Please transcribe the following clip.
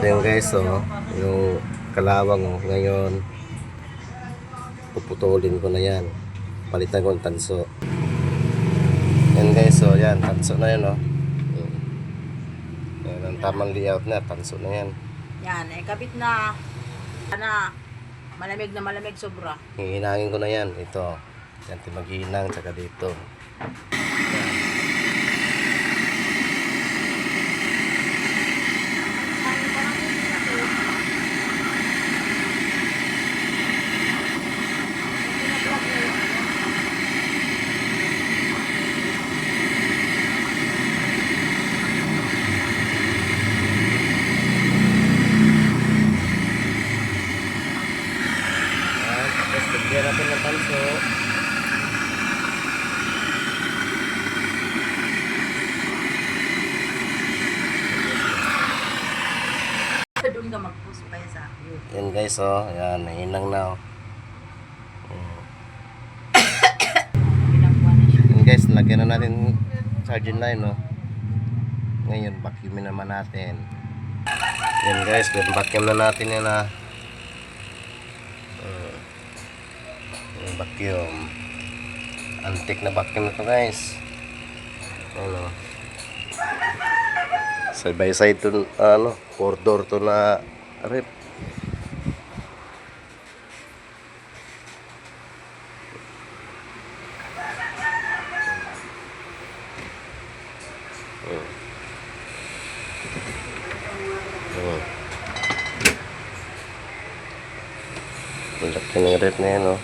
yung guys, oh, yung kalawang, oh. Ngayon, puputulin ko na yan. Palitan ko ng tanso. Yan guys, oh, yan, tanso na yan, oh. Yan, ang tamang layout na, tanso na yan. Yan, kabit na. Malamig na malamig sobra. Hihinangin ko na yan, ito. Yan, maghihinang, tsaka dito. Lagyan natin ng tanso. Doon ka mag-post kaya sa YouTube. Yan guys, oh. Yan, nahinang na, oh. Yan guys, lagyan na natin charging line, oh. Ngayon, vacuumin naman natin. Yan guys, vacuum na natin yan, ah. Vacuum, antique na vacuum na to guys. Ano, side by side to, ano, 4 door to na rep. Ang laki ng rep na yan, oh.